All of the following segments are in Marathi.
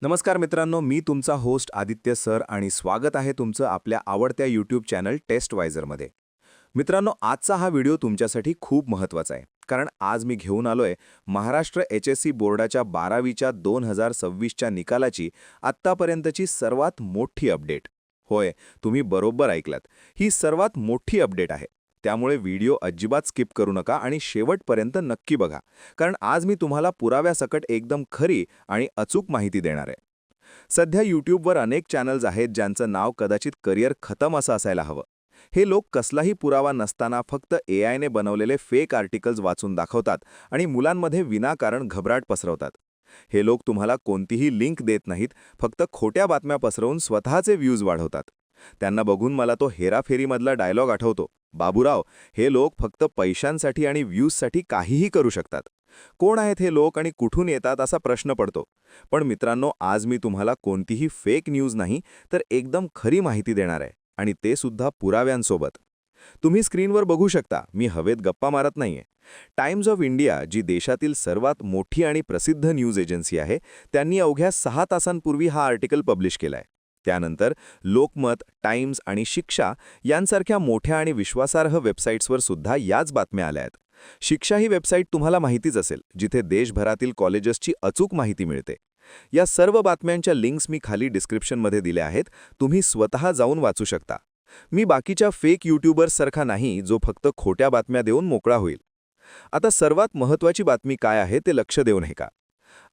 नमस्कार मित्रांनो, मी तुमचा होस्ट आदित्य सर आणि स्वागत आहे तुमचं आपल्या आवडत्या यूट्यूब चॅनल टेस्टवायझरमध्ये. मित्रांनो, आजचा हा व्हिडिओ तुमच्यासाठी खूप महत्त्वाचा आहे, कारण आज मी घेऊन आलोय महाराष्ट्र HSC बोर्डाच्या 12वीच्या 2026च्या निकालाची आत्तापर्यंतची सर्वात मोठी अपडेट. होय, तुम्ही बरोबर ऐकलात, ही सर्वात मोठी अपडेट आहे. त्यामुळे व्हिडिओ अजिबात स्किप करू नका आणि शेवटपर्यंत नक्की बघा, कारण आज मी तुम्हाला पुराव्यासकट एकदम खरी आणि अचूक माहिती देणार आहे. सध्या यूट्यूबवर अनेक चॅनल्स आहेत ज्यांचं नाव कदाचित करिअर खतम असं असायला हवं. हे लोक कसलाही पुरावा नसताना फक्त AIने बनवलेले फेक आर्टिकल्स वाचून दाखवतात आणि मुलांमध्ये विनाकारण घबराट पसरवतात. हे लोक तुम्हाला कोणतीही लिंक देत नाहीत, फक्त खोट्या बातम्या पसरवून स्वतःचे व्ह्यूज वाढवतात. त्यांना बघून मला तो हेराफेरीमधला डायलॉग आठवतो, बाबूराव, हे लोक फक्त पैशांसाठी आणि व्ह्यूजसाठी काहीही करू शकतात. कोण आहेत हे लोक आणि कुठून येतात असा प्रश्न पडतो. पण मित्रांनो, आज मी तुम्हाला कोणतीही फेक न्यूज नाही तर एकदम खरी माहिती देणार आहे, आणि ते सुद्धा पुराव्यांसोबत. तुम्ही स्क्रीनवर बघू शकता, मी हवेत गप्पा मारत नाहीये. टाइम्स ऑफ इंडिया, जी देशातील सर्वात मोठी आणि प्रसिद्ध न्यूज एजन्सी आहे, त्यांनी अवघ्या 6 तासांपूर्वी हा आर्टिकल पब्लिश केलाय. त्यानंतर लोकमत, टाइम्स आणि शिक्षा यांसारख्या मोठ्या आणि विश्वासार्ह वेबसाईट्सवर सुद्धा याच बातम्या आल्या आहेत. शिक्षा ही वेबसाईट तुम्हाला माहितीच असेल, जिथे देशभरातील कॉलेजेसची अचूक माहिती मिळते. या सर्व बातम्यांच्या लिंक्स मी खाली डिस्क्रिप्शनमध्ये दिल्या आहेत, तुम्ही स्वतः जाऊन वाचू शकता. मी बाकीच्या फेक यूट्यूबर्ससारखा नाही, जो फक्त खोट्या बातम्या देऊन मोकळा होईल. आता सर्वात महत्त्वाची बातमी काय आहे ते लक्ष देऊन हे का.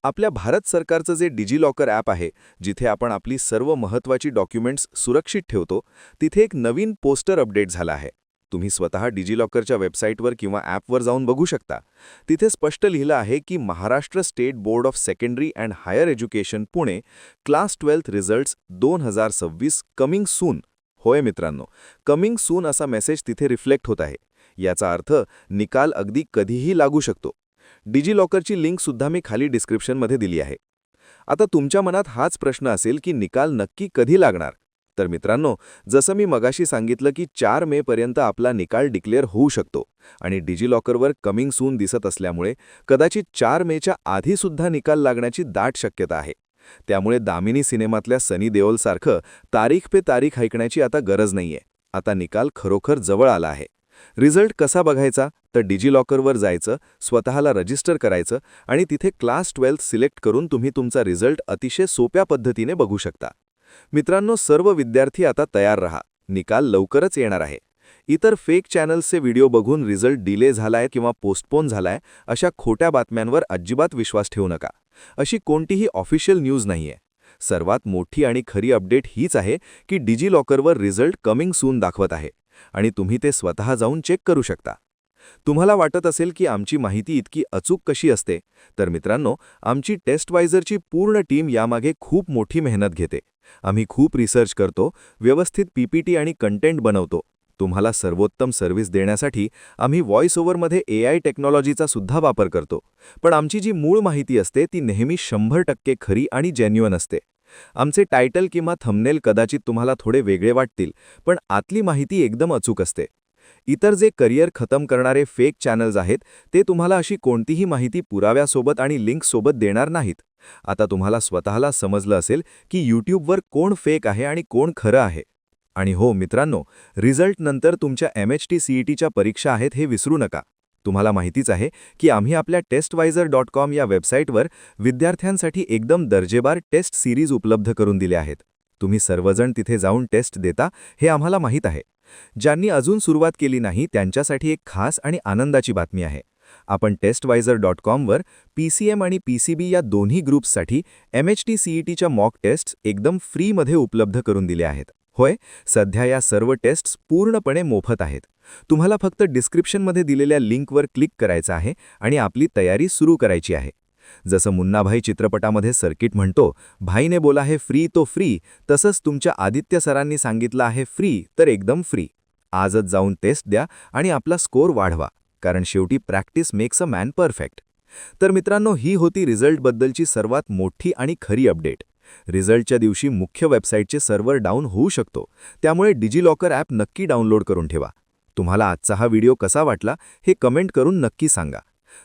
आपल्या भारत सरकारचं जे डिजिलॉकर ॲप आहे, जिथे आपण आपली सर्व महत्त्वाची डॉक्युमेंट्स सुरक्षित ठेवतो, तिथे एक नवीन पोस्टर अपडेट झाला आहे. तुम्ही स्वतः डिजिलॉकरच्या वेबसाईटवर किंवा ॲपवर जाऊन बघू शकता. तिथे स्पष्ट लिहिलं आहे की Maharashtra state board of secondary and higher education Pune class 12th results 2026 coming soon. होय मित्रांनो, कमिंग सून असा मेसेज तिथे रिफ्लेक्ट होत आहे. याचा अर्थ निकाल अगदी कधीही लागू शकतो. डिजिलॉकरची लिंकसुद्धा मी खाली डिस्क्रिप्शनमध्ये दिली आहे. आता तुमच्या मनात हाच प्रश्न असेल की निकाल नक्की कधी लागणार. तर मित्रांनो, जसं मी मगाशी सांगितलं की 4 मे पर्यंत आपला निकाल डिक्लेअर होऊ शकतो, आणि डिजिलॉकरवर कमिंग सून दिसत असल्यामुळे कदाचित 4 मेच्या आधीसुद्धा निकाल लागण्याची दाट शक्यता आहे. त्यामुळे दामिनी सिनेमातल्या सनी देओलसारखं तारीख पे तारीख ऐकण्याची आता गरज नाहीये. आता निकाल खरोखर जवळ आला आहे. रिझल्ट कसा बघायचा, तर डिजिलॉकरवर जायचं, स्वतःला रजिस्टर करायचं आणि तिथे क्लास 12th सिलेक्ट करून तुम्ही तुमचा रिझल्ट अतिशय सोप्या पद्धतीने बघू शकता. मित्रांनो, सर्व विद्यार्थी आता तयार राहा, निकाल लवकरच येणार आहे. इतर फेक चॅनल्सचे व्हिडिओ बघून रिझल्ट डिले झालाय किंवा पोस्टपोन झालाय अशा खोट्या बातम्यांवर अजिबात विश्वास ठेवू नका. अशी कोणतीही ऑफिशियल न्यूज नाहीये. सर्वात मोठी आणि खरी अपडेट हीच आहे की डिजिलॉकरवर रिझल्ट कमिंग सून दाखवत आहे, आणि तुम्ही ते स्वतः जाऊन चेक करू शकता. तुम्हाला वाटत असेल की आमची माहिती इतकी अचूक कशी असते, तर मित्रांनो, आमची टेस्टवायझरची पूर्ण टीम यामागे खूप मोठी मेहनत घेते. आम्ही खूप रिसर्च करतो, व्यवस्थित PPT आणि कंटेंट बनवतो. तुम्हाला सर्वोत्तम सर्व्हिस देण्यासाठी आम्ही व्हॉइस ओव्हरमध्ये AI टेक्नॉलॉजीचा सुद्धा वापर करतो. पण आमची जी मूळ माहिती असते ती नेहमी 100% खरी आणि जेन्युइन असते. आमचे टायटल किंवा थंबनेल कदाचित तुम्हाला थोडे वेगळे वाटतील, पण आतली माहिती एकदम अचूक असते. इतर जे करिअर खतम करणारे फेक चॅनल्स आहेत, ते तुम्हाला अशी कोणतीही माहिती पुराव्यासोबत आणि लिंकसोबत देणार नाहीत. आता तुम्हाला स्वतःला समजलं असेल की यूट्यूबवर कोण फेक आहे आणि कोण खरं आहे. आणि हो मित्रांनो, रिझल्ट नंतर तुमच्या MHT CETच्या परीक्षा आहेत हे विसरू नका. तुम्हाला माहितीच आहे की आम्ही आपल्या testwizer.com या वेबसाईटवर विद्यार्थ्यांसाठी एकदम दर्जेदार टेस्ट सीरीज उपलब्ध करून दिल्या आहेत. तुम्ही सर्वजण तिथे जाऊन टेस्ट देता हे आम्हाला माहीत आहे. ज्यांनी अजून सुरुवात केली नाही त्यांच्यासाठी एक खास आणि आनंदाची बातमी आहे. आपण testwizer.com वर PCM आणि PCB या दोन्ही ग्रुप्ससाठी MHT CETच्या मॉक टेस्ट्स एकदम फ्रीमध्ये उपलब्ध करून दिल्या आहेत. होय, सध्या या सर्व टेस्ट्स पूर्णपणे मोफत आहेत. तुम्हाला फक्त डिस्क्रिप्शनमध्ये दिलेल्या लिंकवर क्लिक करायचं आहे आणि आपली तयारी सुरू करायची आहे. जसं मुन्नाभाई चित्रपटामध्ये सर्किट म्हणतो, भाईने बोला है फ्री तो फ्री, तसंच तुमच्या आदित्य सरांनी सांगितलं आहे फ्री तर एकदम फ्री. आजच जाऊन टेस्ट द्या आणि आपला स्कोर वाढवा, कारण शेवटी practice makes a man perfect. तर मित्रांनो, ही होती रिझल्टबद्दलची सर्वात मोठी आणि खरी अपडेट. रिझल्टच्या दिवशी मुख्य वेबसाईटचे सर्व्हर डाऊन होऊ शकतो, त्यामुळे डिजिलॉकर ॲप नक्की डाउनलोड करून ठेवा. तुम्हाला आजचा हा व्हिडिओ कसा वाटला हे कमेंट करून नक्की सांगा.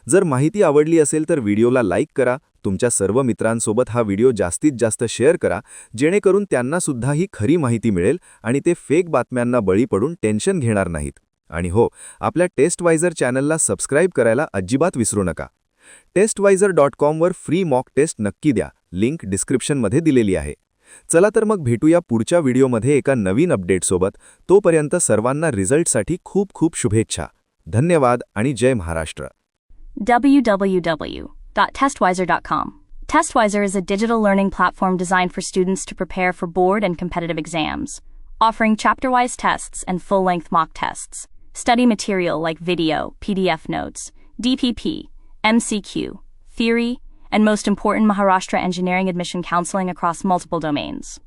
जर माहिती आवडली असेल तर व्हिडिओला लाईक करा, तुमच्या सर्व मित्रांसोबत हा व्हिडिओ जास्तीत जास्त शेअर करा, जेणेकरून त्यांना सुद्धा ही खरी माहिती मिळेल आणि ते फेक बातम्यांना बळी पडून टेन्शन घेणार नाहीत. आणि हो, आपल्या टेस्टवायझर चॅनलला सबस्क्राईब करायला अजिबात विसरू नका. testwizer.com were free mock taste नक्की द्या. लिंक डिस्क्रिप्शनमध्ये दिलेली आहे. चला तर मग भेटूया पुढच्या व्हिडिओमध्ये एका नवीन अपडेटसोबत. तोपर्यंत सर्वांना रिझल्टसाठी खूप खूप शुभेच्छा. धन्यवाद आणि जय Maharashtra. www.testwizer.com. Testwizer is a digital learning platform designed for students to prepare for board and competitive exams, offering chapter-wise tests and full-length mock tests. Study material like video, PDF notes, DPP, MCQ, theory, and most important, Maharashtra engineering admission counseling across multiple domains.